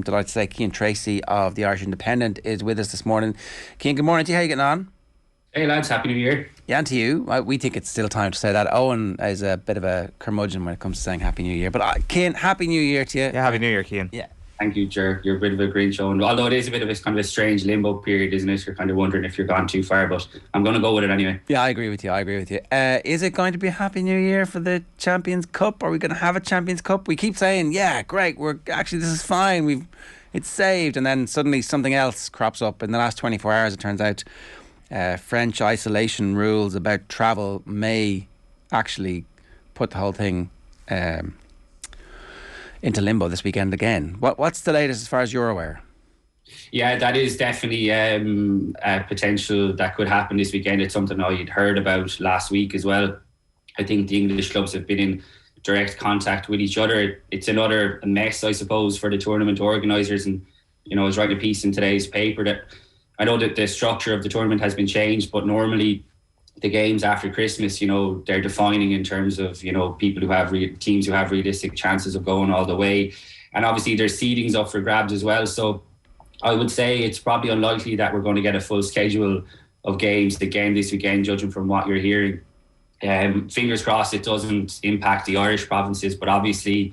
delighted to say Cian Tracey of the Irish Independent is with us this morning. Cian, good morning to you. How are you getting on? Hey lads, Happy New Year. Yeah, and to you. We think it's still time to say that. Owen is a bit of a curmudgeon when it comes to saying Happy New Year. But Cian, Happy New Year to you. Yeah, Happy New Year, Cian. Yeah. Thank you, Ger. You're a bit of a green show. And although it is a bit of a kind of a strange limbo period, isn't it? You're kind of wondering if you're gone too far, but I'm going to go with it anyway. Yeah, I agree with you. Is it going to be a Happy New Year for the Champions Cup? Are we going to have a Champions Cup? We keep saying, yeah, great. This is fine. It's saved. And then suddenly something else crops up. In the last 24 hours, it turns out French isolation rules about travel may actually put the whole thing into limbo this weekend again. What's the latest as far as you're aware? Yeah, that is definitely a potential that could happen this weekend. It's something I'd heard about last week as well. I think the English clubs have been in direct contact with each other. It's another mess, I suppose, for the tournament organisers. And, I was writing a piece in today's paper that I know that the structure of the tournament has been changed, but normally the games after Christmas, they're defining in terms of, people who have teams who have realistic chances of going all the way. And obviously there's seedings up for grabs as well. So I would say it's probably unlikely that we're going to get a full schedule of games again this weekend, judging from what you're hearing. Fingers crossed it doesn't impact the Irish provinces, but obviously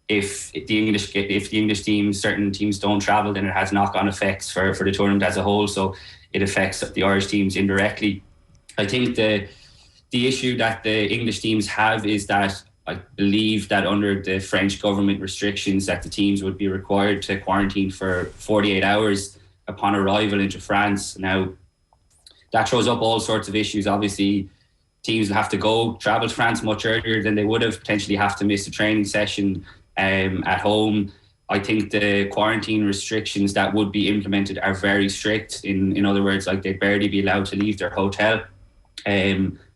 if the English teams, certain teams don't travel, then it has knock-on effects for the tournament as a whole. So it affects the Irish teams indirectly. I think the issue that the English teams have is that I believe that under the French government restrictions that the teams would be required to quarantine for 48 hours upon arrival into France. Now, that throws up all sorts of issues. Obviously, teams will have to travel to France much earlier than they would have, potentially have to miss a training session at home. I think the quarantine restrictions that would be implemented are very strict. In other words, like they'd barely be allowed to leave their hotel.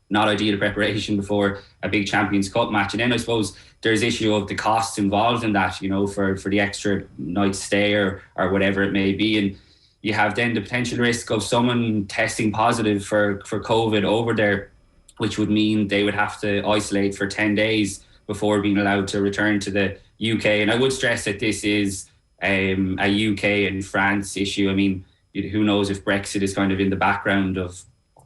Not ideal preparation before a big Champions Cup match. And then I suppose there's issue of the costs involved in that, for the extra night stay or whatever it may be. And you have then the potential risk of someone testing positive for COVID over there, which would mean they would have to isolate for 10 days before being allowed to return to the UK. And I would stress that this is a UK and France issue. I mean, who knows if Brexit is kind of in the background of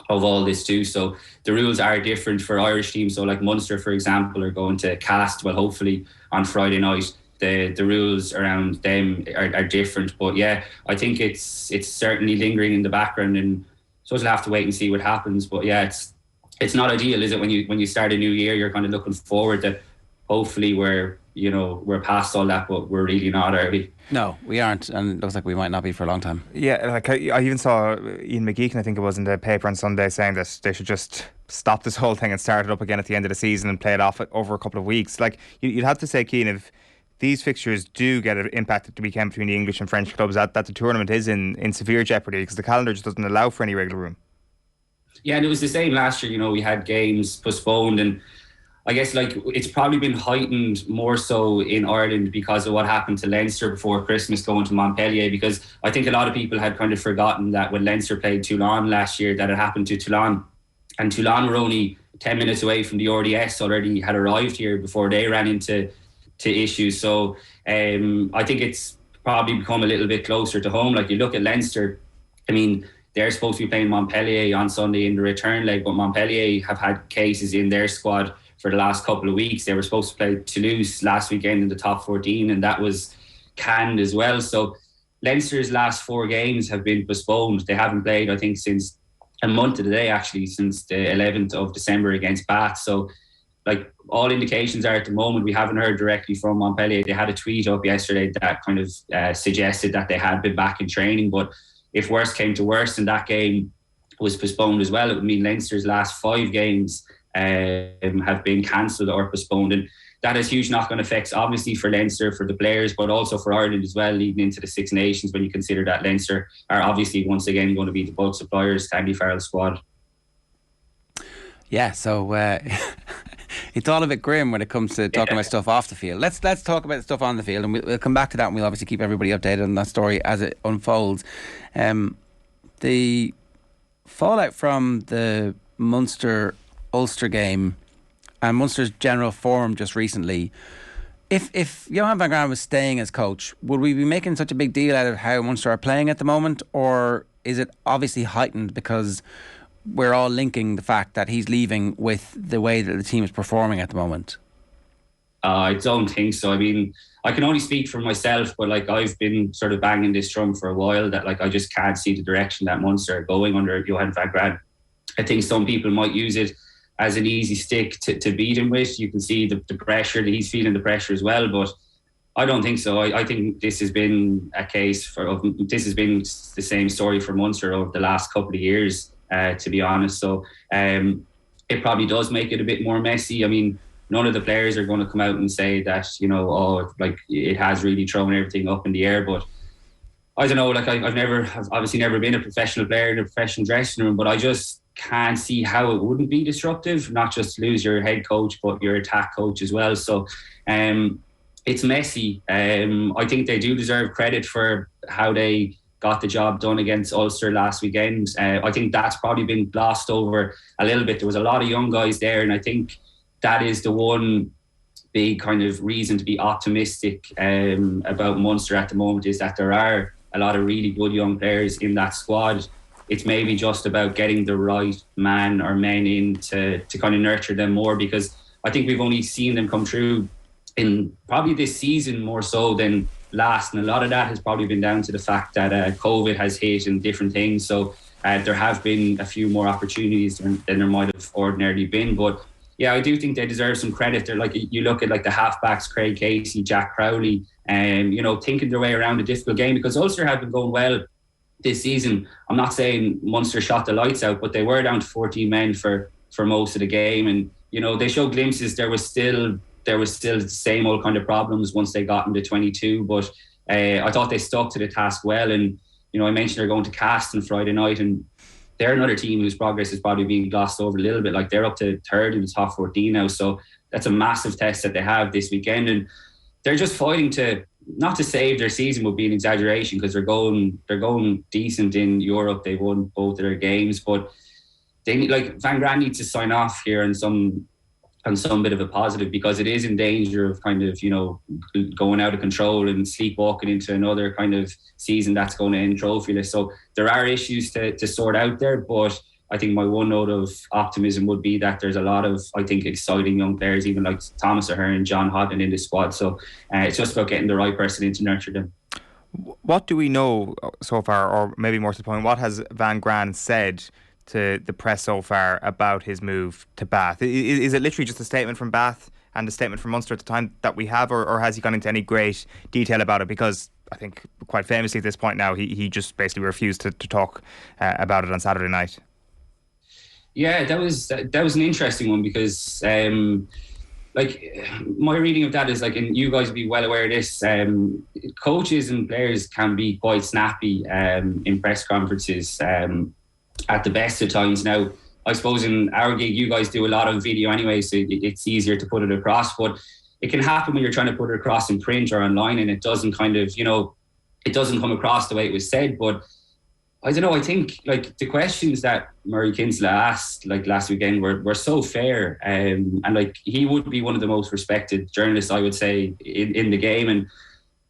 all this too. So the rules are different for Irish teams. So like Munster, for example, are going to cast, well, hopefully on Friday night. The rules around them are different. But yeah, I think it's certainly lingering in the background, and so we'll have to wait and see what happens. But yeah, it's not ideal, is it? When you start a new year, you're kind of looking forward that hopefully we're past all that, but we're really not, are we? No, we aren't, and it looks like we might not be for a long time. Yeah, like I even saw Ian McGeechan, I think it was, in the paper on Sunday, saying that they should just stop this whole thing and start it up again at the end of the season and play it off over a couple of weeks. Like, you'd have to say, Cian, if these fixtures do get impacted the weekend between the English and French clubs, that the tournament is in severe jeopardy because the calendar just doesn't allow for any regular room. Yeah, and it was the same last year. We had games postponed, and I guess it's probably been heightened more so in Ireland because of what happened to Leinster before Christmas going to Montpellier, because I think a lot of people had kind of forgotten that when Leinster played Toulon last year, that it happened to Toulon, and Toulon were only 10 minutes away from the RDS, already had arrived here before they ran into issues. So I think it's probably become a little bit closer to home. Like, you look at Leinster, I mean, they're supposed to be playing Montpellier on Sunday in the return leg, but Montpellier have had cases in their squad for the last couple of weeks. They were supposed to play Toulouse last weekend in the top 14, and that was canned as well. So Leinster's last 4 games have been postponed. They haven't played, I think, since a month of the day, actually, since the 11th of December against Bath. So, all indications are at the moment, we haven't heard directly from Montpellier. They had a tweet up yesterday that kind of suggested that they had been back in training, but if worse came to worse and that game was postponed as well, it would mean Leinster's last 5 games have been cancelled or postponed, and that has huge knock-on effects, obviously, for Leinster, for the players, but also for Ireland as well, leading into the Six Nations, when you consider that Leinster are obviously once again going to be the bulk suppliers to Andy Farrell's squad. Yeah, so it's all a bit grim when it comes to talking about stuff off the field. Let's talk about stuff on the field, and we'll come back to that, and we'll obviously keep everybody updated on that story as it unfolds. The fallout from the Munster Ulster game and Munster's general form just recently If Johan van Graan was staying as coach, would we be making such a big deal out of how Munster are playing at the moment, or is it obviously heightened because we're all linking the fact that he's leaving with the way that the team is performing at the moment? I don't think so. I mean, I can only speak for myself, but like I've been sort of banging this drum for a while that like I just can't see the direction that Munster are going under Johan van Graan. I think some people might use it as an easy stick to beat him with. You can see the pressure, that he's feeling the pressure as well, but I don't think so. I think this has been a case this has been the same story for Munster over the last couple of years, to be honest. So it probably does make it a bit more messy. I mean, none of the players are going to come out and say that, you know, like it has really thrown everything up in the air, but I don't know, like I've obviously never been a professional player in a professional dressing room, but I just can't see how it wouldn't be disruptive, not just lose your head coach, but your attack coach as well. So it's messy. I think they do deserve credit for how they got the job done against Ulster last weekend. I think that's probably been glossed over a little bit. There was a lot of young guys there, and I think that is the one big kind of reason to be optimistic about Munster at the moment, is that there are a lot of really good young players in that squad. It's maybe just about getting the right man or men in to kind of nurture them more, because I think we've only seen them come through in probably this season more so than last. And a lot of that has probably been down to the fact that COVID has hit and different things. So there have been a few more opportunities than there might have ordinarily been. But yeah, I do think they deserve some credit. They're like, you look at like the halfbacks, Craig Casey, Jack Crowley, and you know, thinking their way around a difficult game, because Ulster have been going well this season. I'm not saying Munster shot the lights out, but they were down to 14 men for most of the game, and you know, they showed glimpses. There was still the same old kind of problems once they got into 22, but I thought they stuck to the task well. And you know, I mentioned they're going to Cast on Friday night, and they're another team whose progress is probably being glossed over a little bit. Like, they're up to third in the top 14 now, so that's a massive test that they have this weekend, and they're just fighting to, not to save their season would be an exaggeration, because they're going decent in Europe. They won both of their games, but they need, like, Van Graan needs to sign off here on some bit of a positive, because it is in danger of kind of, you know, going out of control and sleepwalking into another kind of season that's going to end trophyless. So there are issues to sort out there, but I think my one note of optimism would be that there's a lot of, I think, exciting young players, even like Thomas Ahern, John Hodden in the squad. So it's just about getting the right person in to nurture them. What do we know so far, or maybe more to the point, what has Van Graan said to the press so far about his move to Bath? Is it literally just a statement from Bath and a statement from Munster at the time that we have, or has he gone into any great detail about it? Because I think quite famously at this point now, he just basically refused to talk about it on Saturday night. Yeah, that was an interesting one, because like, my reading of that is like, and you guys will be well aware of this, coaches and players can be quite snappy in press conferences at the best of times. Now, I suppose in our gig, you guys do a lot of video anyway, so it's easier to put it across, but it can happen when you're trying to put it across in print or online, and it doesn't kind of, you know, it doesn't come across the way it was said. But I don't know, I think like the questions that Murray Kinsella asked like last weekend were so fair, and like, he would be one of the most respected journalists, I would say, in the game. And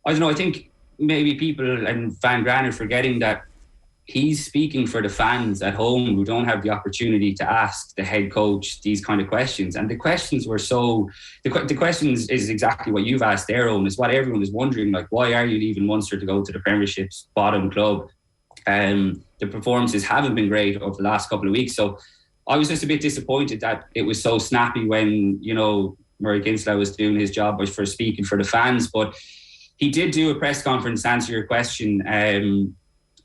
I don't know, I think maybe people and Van Graan are forgetting that he's speaking for the fans at home who don't have the opportunity to ask the head coach these kind of questions. And the questions were the questions is exactly what you've asked there, Eoin, is what everyone is wondering, like, why are you leaving Munster to go to the Premiership's bottom club? The performances haven't been great over the last couple of weeks. So I was just a bit disappointed that it was so snappy when, you know, Murray Kinsella was doing his job for speaking for the fans. But he did do a press conference to answer your question.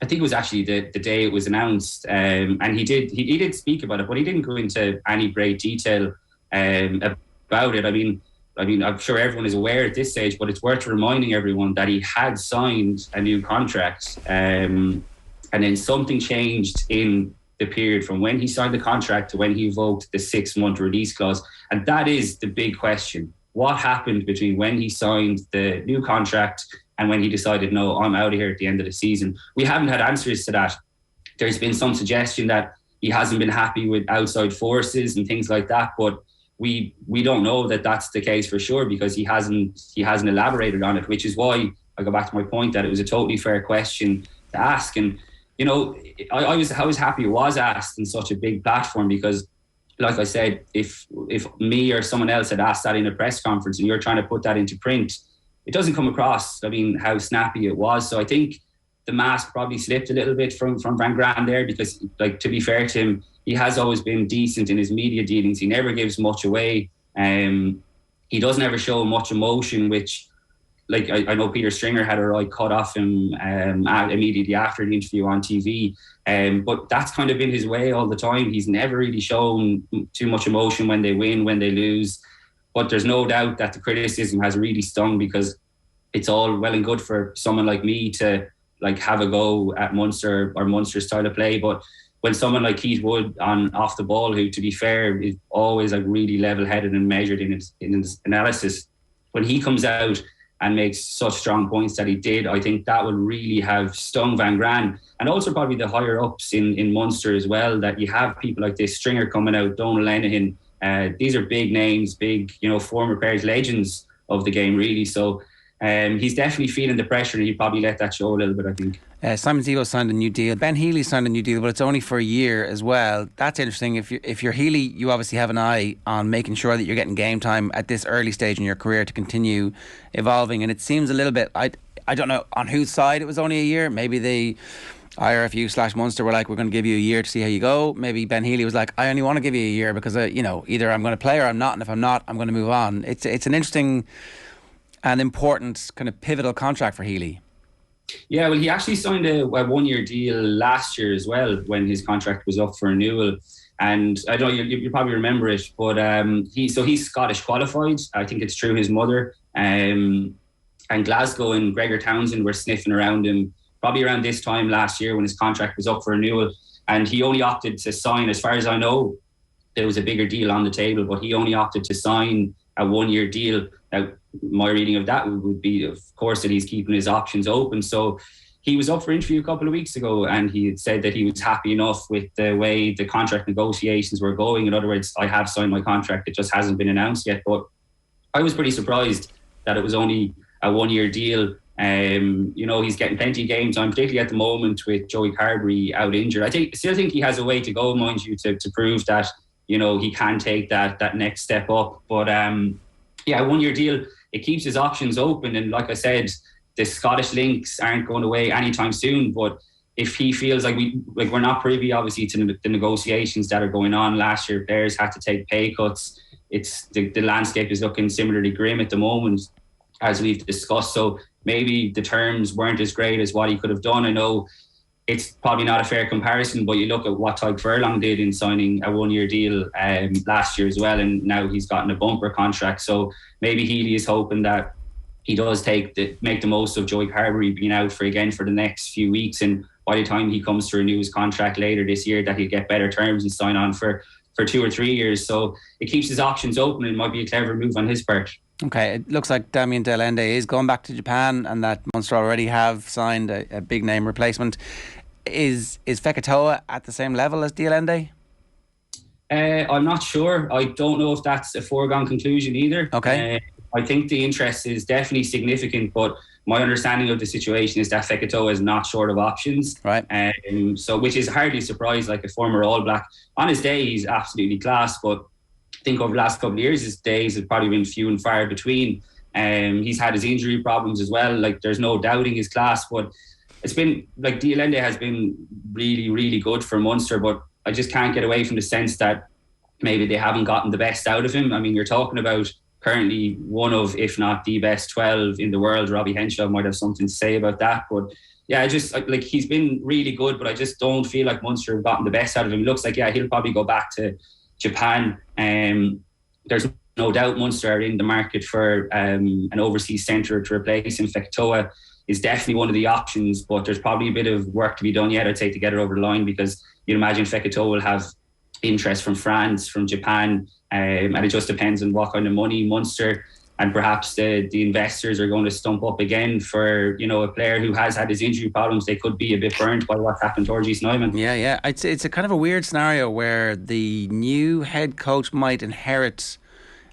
I think it was actually the day it was announced, and he did speak about it, but he didn't go into any great detail about it. I mean, I'm sure everyone is aware at this stage, but it's worth reminding everyone that he had signed a new contract, and then something changed in the period from when he signed the contract to when he invoked the 6-month release clause. And that is the big question. What happened between when he signed the new contract and when he decided, no, I'm out of here at the end of the season? We haven't had answers to that. There's been some suggestion that he hasn't been happy with outside forces and things like that. But we don't know that that's the case for sure, because he hasn't elaborated on it, which is why I go back to my point that it was a totally fair question to ask. And I was happy it was asked in such a big platform, because like I said, if me or someone else had asked that in a press conference and you're trying to put that into print, it doesn't come across, how snappy it was. So I think the mask probably slipped a little bit from Van Graan there, because, to be fair to him, he has always been decent in his media dealings. He never gives much away. He doesn't ever show much emotion, which, I know Peter Stringer had a right cut off him immediately after the interview on TV. But that's kind of been his way all the time. He's never really shown too much emotion when they win, when they lose. But there's no doubt that the criticism has really stung, because it's all well and good for someone like me to have a go at Munster or Munster's style of play. But when someone like Keith Wood off the ball, who, to be fair, is always really level-headed and measured in his analysis, when he comes out and makes such strong points that he did, I think that would really have stung Van Graan, and also probably the higher ups in Munster as well, that you have people like this, Stringer coming out, Donal Lenihan. These are big names, big, former players, legends of the game, really. So he's definitely feeling the pressure, and he probably let that show a little bit, I think. Simon Zebo signed a new deal. Ben Healy signed a new deal, but it's only for a year as well. That's interesting. If you're Healy, you obviously have an eye on making sure that you're getting game time at this early stage in your career to continue evolving. And it seems a little bit, I don't know on whose side it was only a year. Maybe the IRFU/Munster were like, we're going to give you a year to see how you go. Maybe Ben Healy was like, I only want to give you a year because either I'm going to play or I'm not, and if I'm not, I'm going to move on. It's an interesting and important kind of pivotal contract for Healy. Yeah, well, he actually signed a 1-year deal last year as well, when his contract was up for renewal. And I don't know, you probably remember it, but he's Scottish qualified. I think it's through his mother. And Glasgow and Gregor Townsend were sniffing around him probably around this time last year when his contract was up for renewal. And he only opted to sign, as far as I know, there was a bigger deal on the table, but he only opted to sign a 1-year deal. Now, my reading of that would be, of course, that he's keeping his options open. So he was up for interview a couple of weeks ago, and he had said that he was happy enough with the way the contract negotiations were going. In other words, I have signed my contract, it just hasn't been announced yet. But I was pretty surprised that it was only a 1-year deal. He's getting plenty of game time, particularly at the moment with Joey Carberry out injured. I still think he has a way to go, mind you, to prove that he can take that next step up. But a 1-year deal, it keeps his options open. And like I said, the Scottish links aren't going away anytime soon. But if he feels like we're not privy, obviously, to the negotiations that are going on. Last year, players had to take pay cuts. It's the landscape is looking similarly grim at the moment, as we've discussed. So maybe the terms weren't as great as what he could have done. I know it's probably not a fair comparison, but you look at what Tadhg Furlong did in signing a 1-year deal last year as well, and now he's gotten a bumper contract. So maybe Healy is hoping that he does make the most of Joey Carberry being out for the next few weeks, and by the time he comes to renew his contract later this year, that he'll get better terms and sign on for 2 or 3 years. So it keeps his options open, and it might be a clever move on his part. Okay, it looks like Damien Delende is going back to Japan, and that Munster already have signed a big name replacement. Is Fekitoa at the same level as Delende? I'm not sure. I don't know if that's a foregone conclusion either. Okay. I think the interest is definitely significant, but my understanding of the situation is that Fekitoa is not short of options. Right. So, which is hardly a surprise, like a former All Black. On his day, he's absolutely class, but I think over the last couple of years, his days have probably been few and far between. He's had his injury problems as well. Like, there's no doubting his class, but it's been, like, Delende has been really, really good for Munster, but I just can't get away from the sense that maybe they haven't gotten the best out of him. I mean, you're talking about currently one of, if not the best 12 in the world. Robbie Henshaw might have something to say about that. But yeah, he's been really good, but I just don't feel like Munster have gotten the best out of him. It looks like, he'll probably go back to Japan. There's no doubt Munster are in the market for an overseas centre to replace him. Fekitoa is definitely one of the options, but there's probably a bit of work to be done yet, I'd say, to get it over the line, because you'd imagine Fekitoa will have interest from France, from Japan, and it just depends on what kind of money Munster and perhaps the investors are going to stump up again for, a player who has had his injury problems. They could be a bit burnt by what's happened to Orgy Snyman. Yeah. It's a kind of a weird scenario where the new head coach might inherit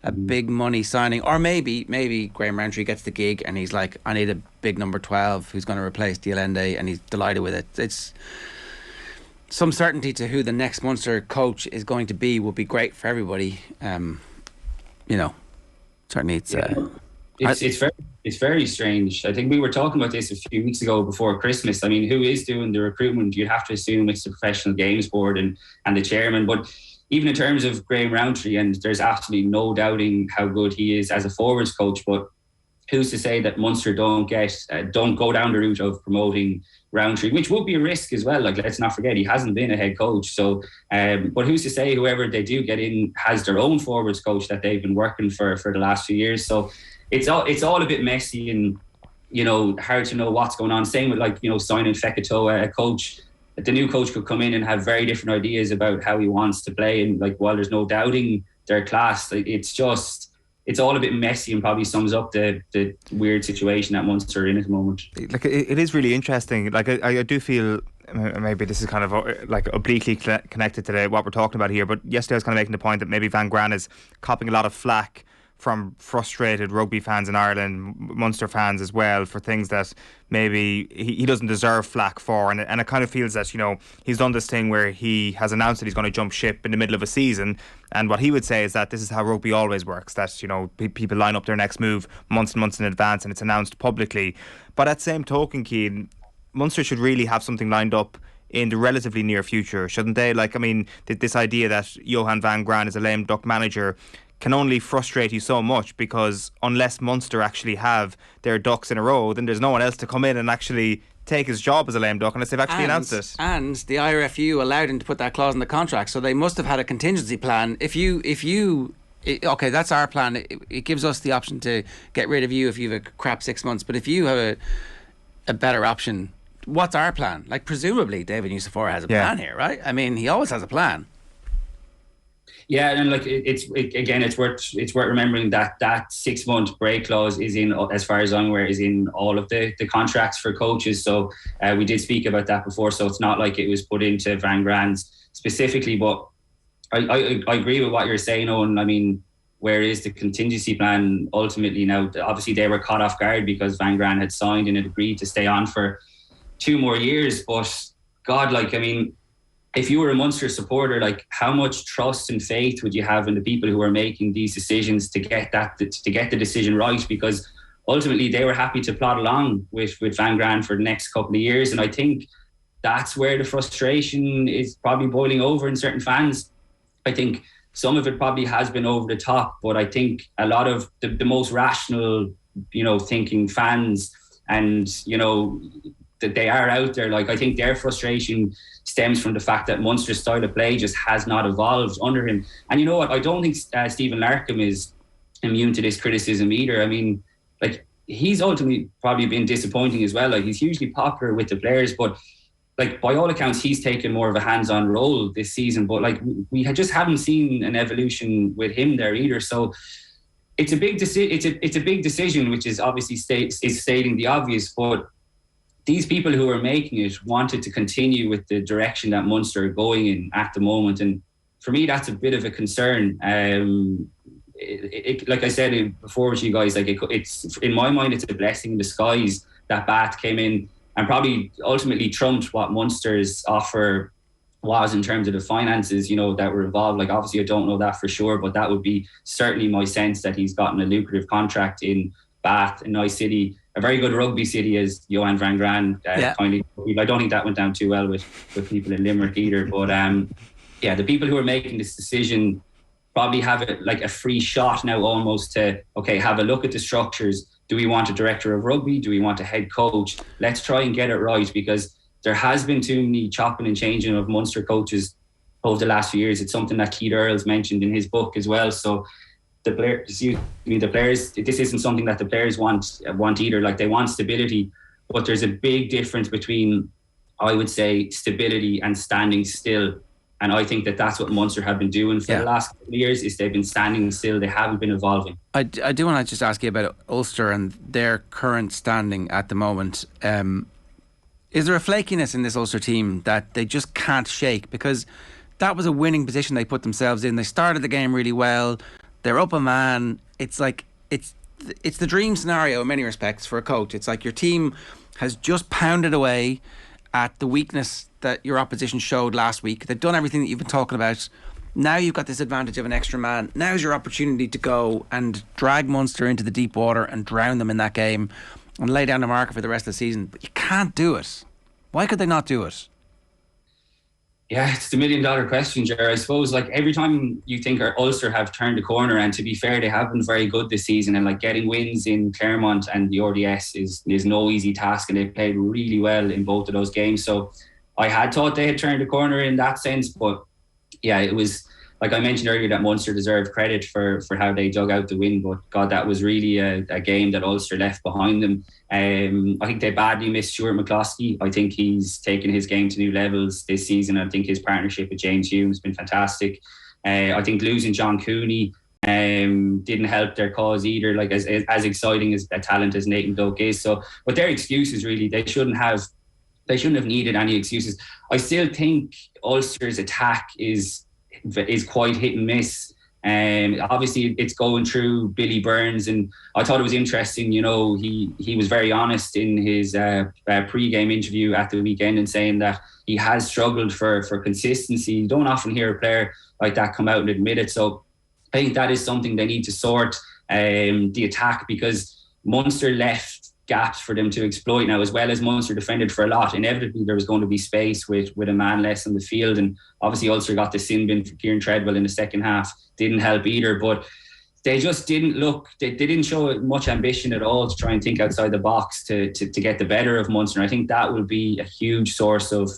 a big money signing, or maybe Graham Rowntree gets the gig and he's like, I need a big number 12 who's going to replace Dialende, and he's delighted with it. It's some certainty to who the next Munster coach is going to be would be great for everybody. Certainly it's very strange. I think we were talking about this a few weeks ago before Christmas. I mean, who is doing the recruitment? You'd have to assume it's the Professional Games Board and the chairman. But even in terms of Graham Rowntree, and there's absolutely no doubting how good he is as a forwards coach, but who's to say that Munster don't go down the route of promoting Rowntree, which would be a risk as well. Like, let's not forget, he hasn't been a head coach. So, but who's to say whoever they do get in has their own forwards coach that they've been working for the last few years. So it's all a bit messy and, hard to know what's going on. Same with signing Fekitoa, a coach. The new coach could come in and have very different ideas about how he wants to play. And while there's no doubting their class, it's all a bit messy and probably sums up the weird situation that Munster are in at the moment. It is really interesting. I do feel maybe this is kind of obliquely connected to what we're talking about here, but yesterday I was kind of making the point that maybe Van Graan is copping a lot of flack from frustrated rugby fans in Ireland, Munster fans as well, for things that maybe he doesn't deserve flack for. And it kind of feels that, he's done this thing where he has announced that he's going to jump ship in the middle of a season. And what he would say is that this is how rugby always works, that, people line up their next move months and months in advance and it's announced publicly. But at the same token, Cian, Munster should really have something lined up in the relatively near future, shouldn't they? This idea that Johan Van Graan is a lame duck manager can only frustrate you so much, because unless Munster actually have their ducks in a row, then there's no one else to come in and actually take his job as a lame duck unless they've actually announced it. And the IRFU allowed him to put that clause in the contract, so they must have had a contingency plan. Okay, that's our plan. It gives us the option to get rid of you if you have a crap 6 months. But if you have a better option, what's our plan? Presumably David Nucifora has a plan here, right? I mean, he always has a plan. Yeah, and it's worth remembering that 6 month break clause is in, as far as I'm aware, is in all of the contracts for coaches. So we did speak about that before. So it's not like it was put into Van Graan's specifically. But I agree with what you're saying, Owen. I mean, where is the contingency plan ultimately now? Obviously, they were caught off guard because Van Graan had signed and had agreed to stay on for 2 more years. But God, if you were a Munster supporter, how much trust and faith would you have in the people who are making these decisions to get the decision right? Because ultimately they were happy to plod along with Van Graan for the next couple of years. And I think that's where the frustration is probably boiling over in certain fans. I think some of it probably has been over the top, but I think a lot of the most rational, thinking fans and, that they are out there. I think their frustration stems from the fact that Munster's style of play just has not evolved under him. And you know what? I don't think Stephen Larkham is immune to this criticism either. I mean, he's ultimately probably been disappointing as well. He's hugely popular with the players, but by all accounts, he's taken more of a hands-on role this season. But we just haven't seen an evolution with him there either. So it's a big it's a big decision, which is obviously stating the obvious, but these people who are making it wanted to continue with the direction that Munster are going in at the moment. And for me, that's a bit of a concern. Like I said before with you guys, it's in my mind, it's a blessing in disguise that Bath came in and probably ultimately trumped what Munster's offer was in terms of the finances, that were involved. Obviously, I don't know that for sure, but that would be certainly my sense that he's gotten a lucrative contract in Bath, a nice city, a very good rugby city, as Johan Van Graan kindly. I don't think that went down too well with people in Limerick either. But the people who are making this decision probably have it a free shot now almost to, have a look at the structures. Do we want a director of rugby? Do we want a head coach? Let's try and get it right, because there has been too many chopping and changing of Munster coaches over the last few years. It's something that Keith Earls mentioned in his book as well. So the players, this isn't something that the players want either. They want stability, but there's a big difference between, I would say, stability and standing still. And I think that's what Munster have been doing for the last couple of years, is they've been standing still. They haven't been evolving. I do want to just ask you about Ulster and their current standing at the moment. Is there a flakiness in this Ulster team that they just can't shake? Because that was a winning position they put themselves in. They started the game really well. They're up a man. It's like it's the dream scenario in many respects for a coach. It's like your team has just pounded away at the weakness that your opposition showed last week. They've done everything that you've been talking about. Now you've got this advantage of an extra man. Now's your opportunity to go and drag Munster into the deep water and drown them in that game and lay down the marker for the rest of the season. But you can't do it. Why could they not do it? Yeah, it's the $1 million question, Ger. I suppose, like, every time you think Ulster have turned the corner, and to be fair, they have been very good this season, and like getting wins in Claremont and the RDS is no easy task, and they played really well in both of those games. So I had thought they had turned the corner in that sense, but yeah, it was, like I mentioned earlier, that Munster deserved credit for how they dug out the win, but God, that was really a game that Ulster left behind them. I think they badly missed Stuart McCloskey. I think he's taken his game to new levels this season. I think his partnership with James Hume has been fantastic. I think losing John Cooney didn't help their cause either, like as exciting as a talent as Nathan Doak is. So, but their excuses, really, they shouldn't have needed any excuses. I still think Ulster's attack is quite hit and miss. Obviously it's going through Billy Burns, and I thought it was interesting, he was very honest in his pre-game interview at the weekend and saying that he has struggled for consistency. You don't often hear a player like that come out and admit it. So I think that is something they need to sort, the attack, because Munster left gaps for them to exploit. Now, as well as Munster defended for a lot, inevitably there was going to be space with a man less on the field, and obviously Ulster got the sin bin for Cian Treadwell in the second half. Didn't help either, but they just didn't look, they didn't show much ambition at all to try and think outside the box to get the better of Munster. And I think that will be a huge source of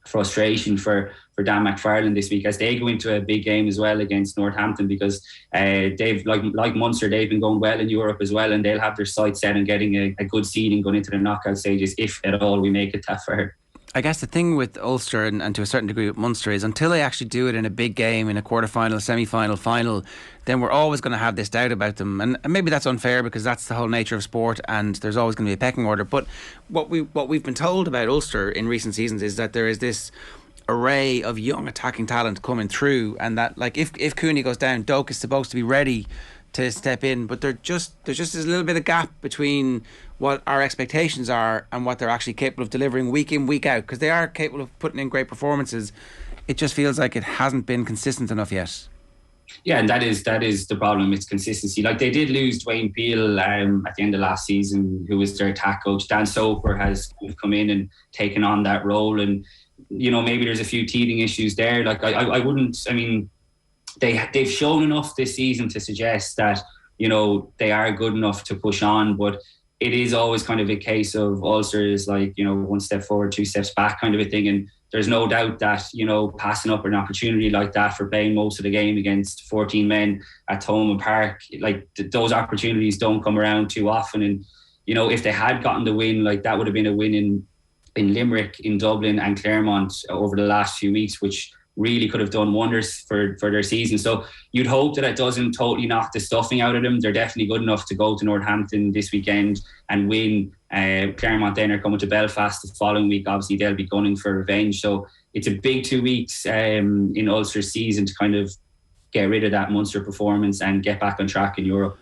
frustration for Dan McFarlane this week as they go into a big game as well against Northampton, because they've like Munster, they've been going well in Europe as well, and they'll have their sights set on getting a good seeding going into the knockout stages, if at all we make it that far. I guess the thing with Ulster and to a certain degree with Munster is until they actually do it in a big game, in a quarter-final, semi-final, final, then we're always going to have this doubt about them. And maybe that's unfair because that's the whole nature of sport and there's always going to be a pecking order. But what we've been told about Ulster in recent seasons is that there is this array of young attacking talent coming through, and that, like, if Cooney goes down, Doak is supposed to be ready to step in, but there's just this little bit of gap between what our expectations are and what they're actually capable of delivering week in, week out, because they are capable of putting in great performances. It just feels like it hasn't been consistent enough yet. Yeah, and that is the problem. It's consistency. Like, they did lose Dwayne Peel at the end of last season, who was their attack coach. Dan Soper has come in and taken on that role, and maybe there's a few teething issues there. Like, I wouldn't. I mean, they've shown enough this season to suggest that they are good enough to push on, but it is always kind of a case of Ulster is like, one step forward, two steps back kind of a thing. And there's no doubt that, passing up an opportunity like that for playing most of the game against 14 men at Thomond Park, like those opportunities don't come around too often. And, if they had gotten the win, like that would have been a win in Limerick, in Dublin and Claremont over the last few weeks, which really could have done wonders for their season. So you'd hope that it doesn't totally knock the stuffing out of them. They're definitely good enough to go to Northampton this weekend and win. Claremont then are coming to Belfast the following week. Obviously they'll be gunning for revenge. So it's a big 2 weeks in Ulster's season to kind of get rid of that Munster performance and get back on track in Europe.